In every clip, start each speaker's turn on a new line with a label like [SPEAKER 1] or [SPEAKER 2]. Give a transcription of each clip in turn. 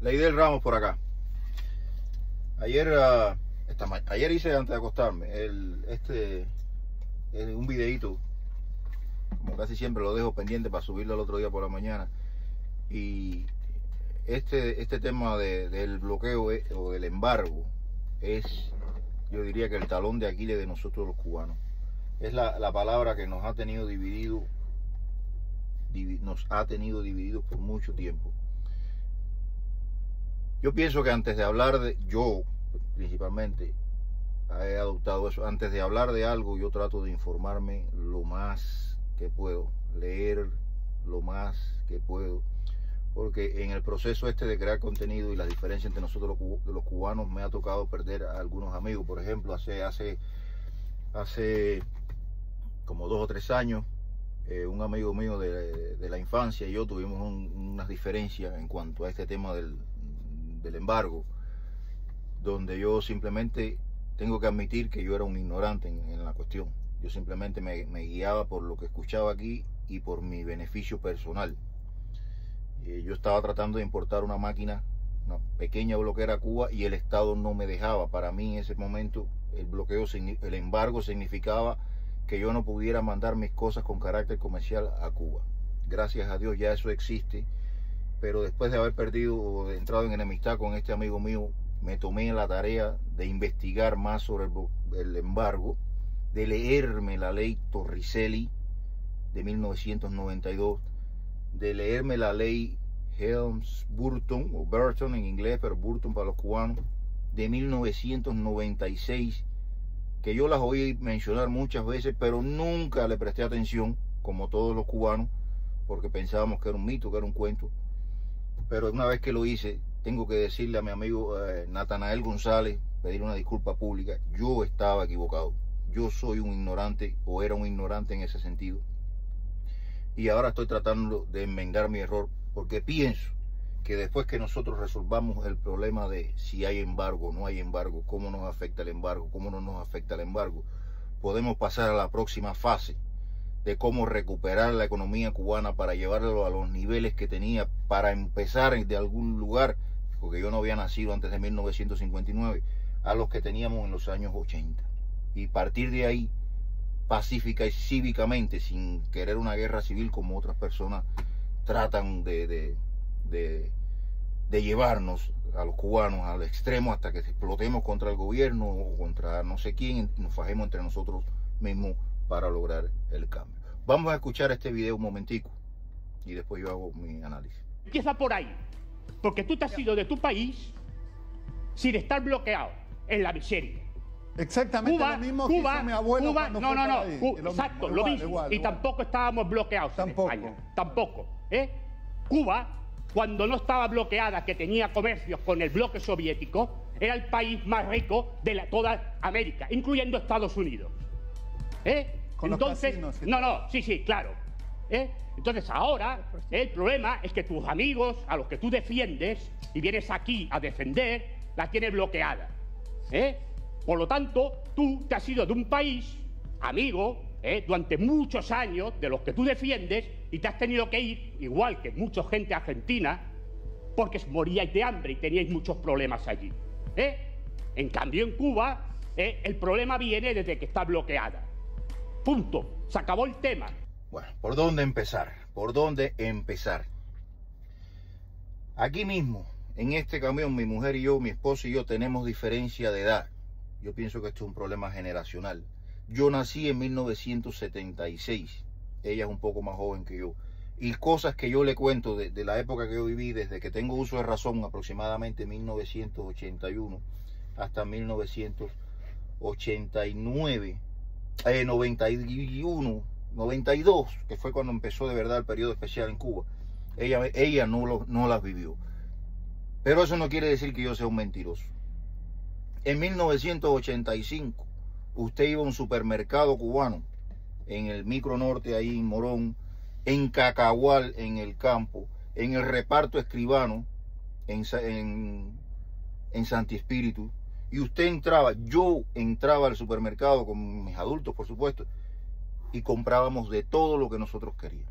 [SPEAKER 1] Leidel Ramos por acá. Ayer hice, antes de acostarme, un videito, como casi siempre lo dejo pendiente para subirlo el otro día por la mañana. Y este tema del bloqueo o del embargo es, yo diría que el talón de Aquiles de nosotros los cubanos. Es la palabra que nos ha tenido divididos por mucho tiempo. Yo pienso que antes de hablar yo principalmente he adoptado eso. Antes de hablar de algo, yo trato de informarme lo más que puedo, leer lo más que puedo, porque en el proceso de crear contenido y la diferencia entre nosotros los cubanos, me ha tocado perder a algunos amigos. Por ejemplo, hace como 2 o 3 años, un amigo mío de la infancia y yo tuvimos unas diferencias en cuanto a este tema del embargo, donde yo simplemente tengo que admitir que yo era un ignorante en la cuestión. Yo simplemente me guiaba por lo que escuchaba aquí y por mi beneficio personal. Yo estaba tratando de importar una máquina, una pequeña bloquera a Cuba, y el Estado no me dejaba. Para mí en ese momento el embargo significaba que yo no pudiera mandar mis cosas con carácter comercial a Cuba. Gracias a Dios ya eso existe, pero después de haber perdido o de entrado en enemistad con este amigo mío, me tomé la tarea de investigar más sobre el embargo, de leerme la ley Torricelli de 1992, de leerme la ley Helms-Burton, o Burton en inglés, pero Burton para los cubanos, de 1996, que yo las oí mencionar muchas veces, pero nunca le presté atención, como todos los cubanos, porque pensábamos que era un mito, que era un cuento. Pero una vez que lo hice, tengo que decirle a mi amigo Natanael González, pedir una disculpa pública. Yo estaba equivocado. Yo soy un ignorante, o era un ignorante en ese sentido. Y ahora estoy tratando de enmendar mi error, porque pienso que después que nosotros resolvamos el problema de si hay embargo o no hay embargo, cómo nos afecta el embargo, cómo no nos afecta el embargo, podemos pasar a la próxima fase de cómo recuperar la economía cubana para llevarlo a los niveles que tenía, para empezar de algún lugar, porque yo no había nacido antes de 1959, a los que teníamos en los años 80. Y partir de ahí, pacífica y cívicamente, sin querer una guerra civil como otras personas tratan de llevarnos a los cubanos al extremo, hasta que explotemos contra el gobierno o contra no sé quién, y nos fajemos entre nosotros mismos para lograr el cambio. Vamos a escuchar este video un momentico y después yo hago mi análisis.
[SPEAKER 2] Empieza por ahí, porque tú te has ido de tu país sin estar bloqueado en la miseria.
[SPEAKER 3] Exactamente lo mismo que hizo mi abuelo cuando fue para ahí.
[SPEAKER 2] Exacto, lo mismo.
[SPEAKER 3] Igual.
[SPEAKER 2] Y tampoco estábamos bloqueados en España. Tampoco. Cuba, cuando no estaba bloqueada, que tenía comercios con el bloque soviético, era el país más rico de toda América, incluyendo Estados Unidos.
[SPEAKER 3] Con
[SPEAKER 2] entonces,
[SPEAKER 3] los casinos,
[SPEAKER 2] sí, claro. Entonces ahora el problema es que tus amigos, a los que tú defiendes y vienes aquí a defender, la tienes bloqueada. Por lo tanto, tú te has ido de un país, amigo, durante muchos años, de los que tú defiendes, y te has tenido que ir, igual que mucha gente argentina, porque moríais de hambre y teníais muchos problemas allí. En cambio, en Cuba, el problema viene desde que está bloqueada. Punto. Se acabó el tema.
[SPEAKER 1] Bueno, ¿por dónde empezar? ¿Por dónde empezar? Aquí mismo, en este camión, mi mujer y yo, mi esposo y yo, tenemos diferencia de edad. Yo pienso que esto es un problema generacional. Yo nací en 1976. Ella es un poco más joven que yo. Y cosas que yo le cuento de la época que yo viví, desde que tengo uso de razón, aproximadamente 1981 hasta 1989, 91, 92, que fue cuando empezó de verdad el periodo especial en Cuba. Ella no las vivió. Pero eso no quiere decir que yo sea un mentiroso. En 1985, usted iba a un supermercado cubano, en el Micro Norte, ahí en Morón, en Cacahual, en el campo, en el reparto Escribano, en Santi Espíritu, y usted entraba, yo entraba al supermercado con mis adultos, por supuesto, y comprábamos de todo lo que nosotros queríamos.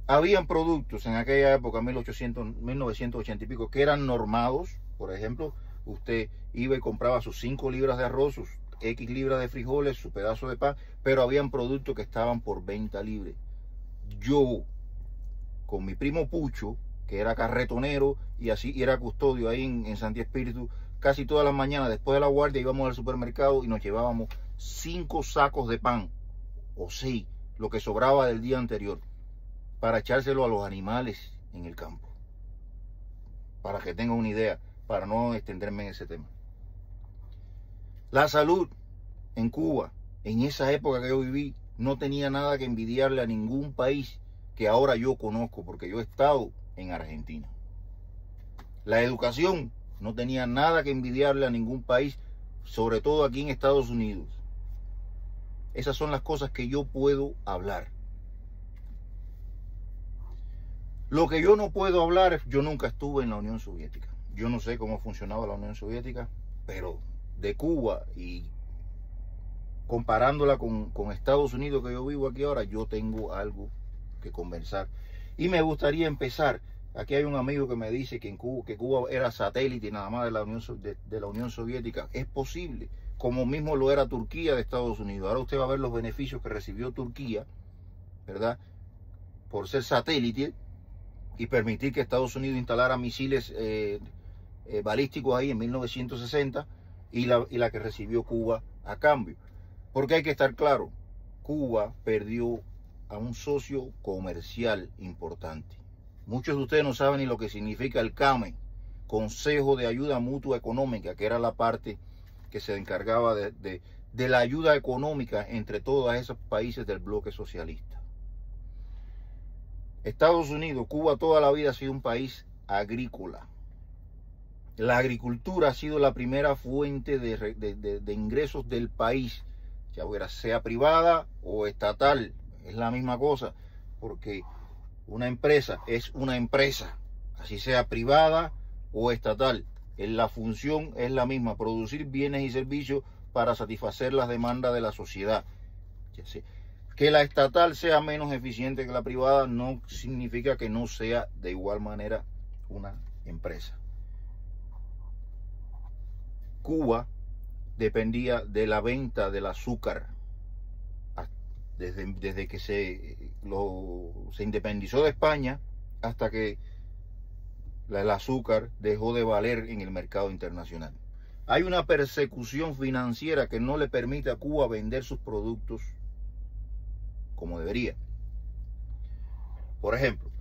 [SPEAKER 1] Habían productos en aquella época, 1980 y pico, que eran normados. Por ejemplo, usted iba y compraba sus 5 libras de arroz, sus X libras de frijoles, su pedazo de pan, pero habían productos que estaban por venta libre. Yo, con mi primo Pucho, que era carretonero y así era custodio ahí en Santi Espíritu, casi todas las mañanas después de la guardia íbamos al supermercado y nos llevábamos 5 sacos de pan, o 6, lo que sobraba del día anterior, para echárselo a los animales en el campo. Para que tengan una idea, para no extenderme en ese tema. La salud en Cuba, en esa época que yo viví, no tenía nada que envidiarle a ningún país que ahora yo conozco, porque yo he estado en Argentina. La educación no tenía nada que envidiarle a ningún país, sobre todo aquí en Estados Unidos. Esas son las cosas que yo puedo hablar. Lo que yo no puedo hablar, yo nunca estuve en la Unión Soviética. Yo no sé cómo funcionaba la Unión Soviética, pero de Cuba y comparándola con Estados Unidos, que yo vivo aquí ahora, yo tengo algo que conversar. Y me gustaría empezar. Aquí hay un amigo que me dice que Cuba era satélite nada más de la Unión Soviética. Es posible, como mismo lo era Turquía de Estados Unidos. Ahora usted va a ver los beneficios que recibió Turquía, ¿verdad?, por ser satélite y permitir que Estados Unidos instalara misiles balísticos ahí en 1960 y la que recibió Cuba a cambio. Porque hay que estar claro, Cuba perdió a un socio comercial importante. Muchos de ustedes no saben ni lo que significa el CAME, Consejo de Ayuda Mutua Económica, que era la parte que se encargaba de la ayuda económica entre todos esos países del bloque socialista. Estados Unidos, Cuba toda la vida ha sido un país agrícola. La agricultura ha sido la primera fuente de ingresos del país, ya sea privada o estatal, es la misma cosa, porque una empresa es una empresa, así sea privada o estatal. La función es la misma, producir bienes y servicios para satisfacer las demandas de la sociedad. Que la estatal sea menos eficiente que la privada no significa que no sea de igual manera una empresa. Cuba dependía de la venta del azúcar. Desde que se independizó de España hasta que el azúcar dejó de valer en el mercado internacional. Hay una persecución financiera que no le permite a Cuba vender sus productos como debería. Por ejemplo,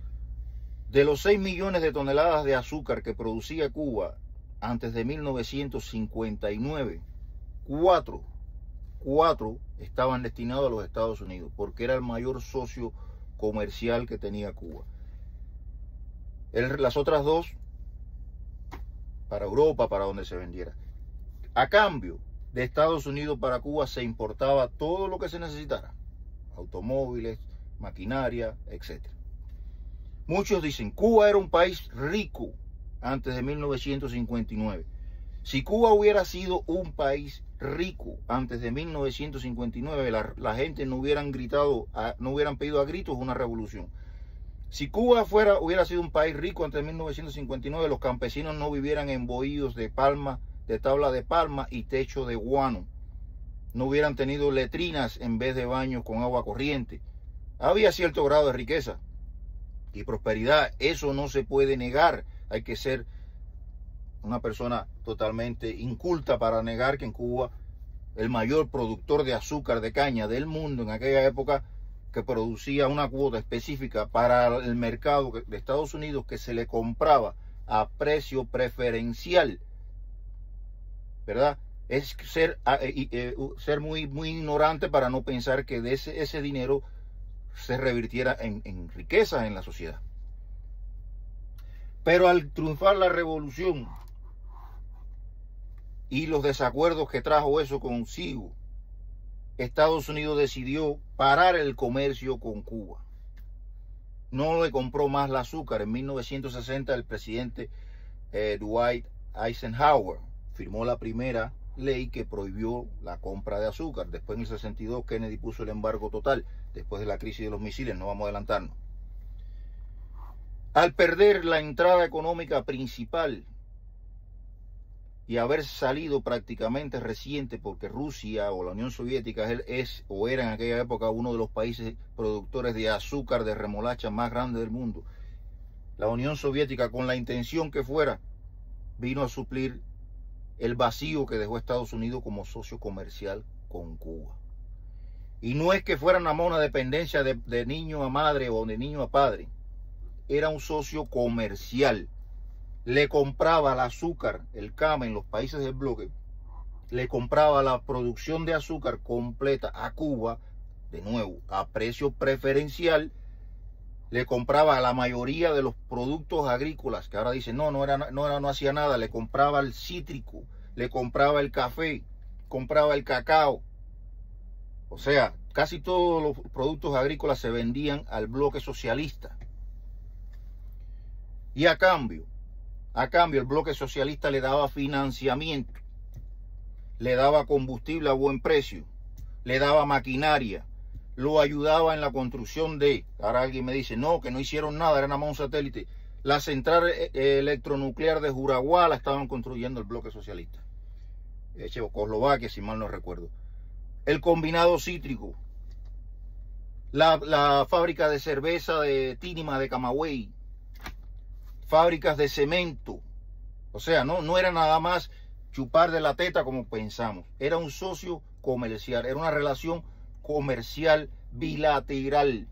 [SPEAKER 1] de los 6 millones de toneladas de azúcar que producía Cuba antes de 1959, 4 estaban destinados a los Estados Unidos, porque era el mayor socio comercial que tenía Cuba. Las otras 2 para Europa, para donde se vendiera. A cambio de Estados Unidos para Cuba se importaba todo lo que se necesitara, automóviles, maquinaria, etc. Muchos dicen, Cuba era un país rico antes de 1959. Si Cuba hubiera sido un país rico antes de 1959, la gente no hubieran gritado, no hubieran pedido a gritos una revolución. Si Cuba hubiera sido un país rico antes de 1959, los campesinos no vivieran en bohíos de palma, de tabla de palma y techo de guano. No hubieran tenido letrinas en vez de baños con agua corriente. Había cierto grado de riqueza y prosperidad. Eso no se puede negar. Hay que ser una persona totalmente inculta para negar que en Cuba el mayor productor de azúcar de caña del mundo en aquella época, que producía una cuota específica para el mercado de Estados Unidos, que se le compraba a precio preferencial, ¿verdad? Es ser muy, muy ignorante para no pensar que de ese dinero se revirtiera en riqueza en la sociedad. Pero al triunfar la revolución y los desacuerdos que trajo eso consigo, Estados Unidos decidió parar el comercio con Cuba. No le compró más el azúcar. En 1960 el presidente Dwight Eisenhower firmó la primera ley que prohibió la compra de azúcar. Después en el 62 Kennedy puso el embargo total, después de la crisis de los misiles, no vamos a adelantarnos. Al perder la entrada económica principal y haber salido prácticamente reciente, porque Rusia o la Unión Soviética o era en aquella época uno de los países productores de azúcar de remolacha más grande del mundo, la Unión Soviética, con la intención que fuera, vino a suplir el vacío que dejó Estados Unidos como socio comercial con Cuba. Y no es que fuera una monodependencia de niño a madre o de niño a padre, era un socio comercial. Le compraba el azúcar, el CAMA en los países del bloque, le compraba la producción de azúcar completa a Cuba, de nuevo, a precio preferencial. Le compraba la mayoría de los productos agrícolas, que ahora dicen, no hacía nada. Le compraba el cítrico, le compraba el café, compraba el cacao. O sea, casi todos los productos agrícolas se vendían al bloque socialista. Y a cambio, el bloque socialista le daba financiamiento, le daba combustible a buen precio, le daba maquinaria, lo ayudaba en la construcción ahora alguien me dice, no, que no hicieron nada, era nada más un satélite. La central electronuclear de Juraguá la estaban construyendo el bloque socialista. Checoslovaquia, si mal no recuerdo. El combinado cítrico, la fábrica de cerveza de Tínima de Camagüey, fábricas de cemento. O sea, no era nada más chupar de la teta como pensamos. Era un socio comercial, era una relación comercial bilateral.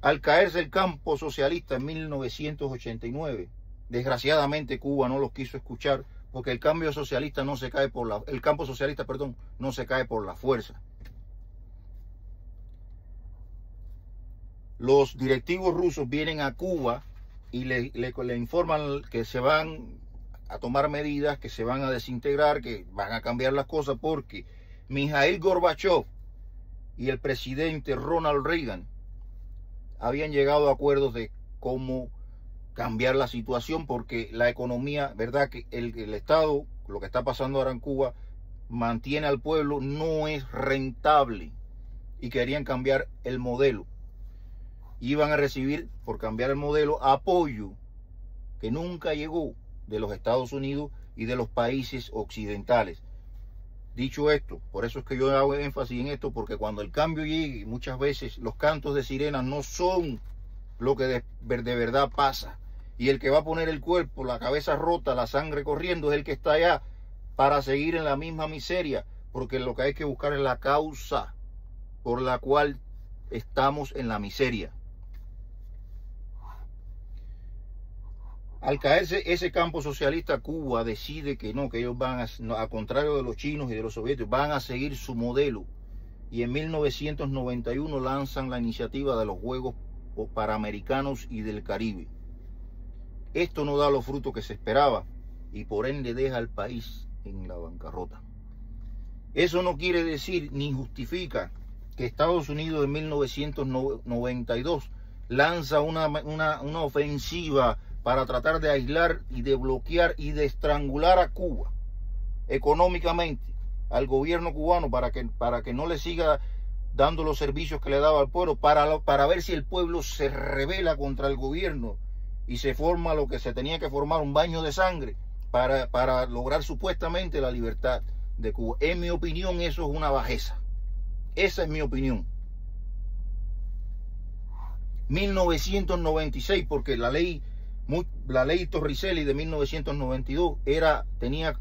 [SPEAKER 1] Al caerse el campo socialista en 1989, desgraciadamente Cuba no los quiso escuchar, porque el campo socialista no se cae por la fuerza. Los directivos rusos vienen a Cuba y le informan que se van a tomar medidas, que se van a desintegrar, que van a cambiar las cosas, porque Mikhail Gorbachev y el presidente Ronald Reagan habían llegado a acuerdos de cómo cambiar la situación, porque la economía, verdad que el Estado, lo que está pasando ahora en Cuba, mantiene al pueblo, no es rentable, y querían cambiar el modelo. Iban a recibir, por cambiar el modelo, apoyo que nunca llegó de los Estados Unidos y de los países occidentales. Dicho esto, por eso es que yo hago énfasis en esto, porque cuando el cambio llegue, muchas veces los cantos de sirena no son lo que de verdad pasa. Y el que va a poner el cuerpo, la cabeza rota, la sangre corriendo, es el que está allá para seguir en la misma miseria, porque lo que hay que buscar es la causa por la cual estamos en la miseria. Al caerse ese campo socialista, Cuba decide que no, que ellos van a contrario de los chinos y de los soviéticos, van a seguir su modelo. Y en 1991 lanzan la iniciativa de los Juegos Panamericanos y del Caribe. Esto no da los frutos que se esperaba y por ende deja al país en la bancarrota. Eso no quiere decir ni justifica que Estados Unidos en 1992 lanza una ofensiva para tratar de aislar y de bloquear y de estrangular a Cuba económicamente, al gobierno cubano, para que no le siga dando los servicios que le daba al pueblo, para ver si el pueblo se rebela contra el gobierno y se forma lo que se tenía que formar, un baño de sangre, para lograr supuestamente la libertad de Cuba. En mi opinión, eso es una bajeza. Esa es mi opinión. 1996, porque la ley Torricelli de 1992 tenía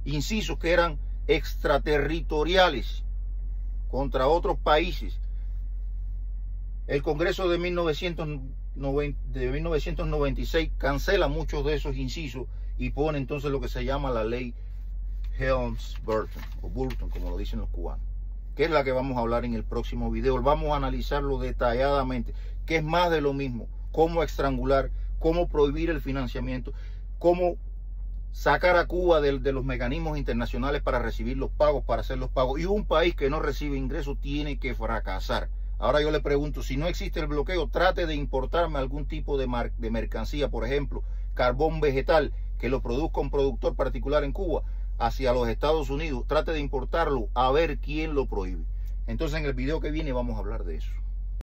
[SPEAKER 1] incisos que eran extraterritoriales contra otros países. El Congreso de 1996 cancela muchos de esos incisos y pone entonces lo que se llama la ley Helms-Burton, o Burton, como lo dicen los cubanos, que es la que vamos a hablar en el próximo video. Vamos a analizarlo detalladamente, que es más de lo mismo: cómo estrangular, cómo prohibir el financiamiento, cómo sacar a Cuba de los mecanismos internacionales para recibir los pagos, para hacer los pagos. Y un país que no recibe ingresos tiene que fracasar. Ahora yo le pregunto, si no existe el bloqueo, trate de importarme algún tipo de mercancía, por ejemplo, carbón vegetal, que lo produzca un productor particular en Cuba, hacia los Estados Unidos. Trate de importarlo, a ver quién lo prohíbe. Entonces en el video que viene vamos a hablar de eso.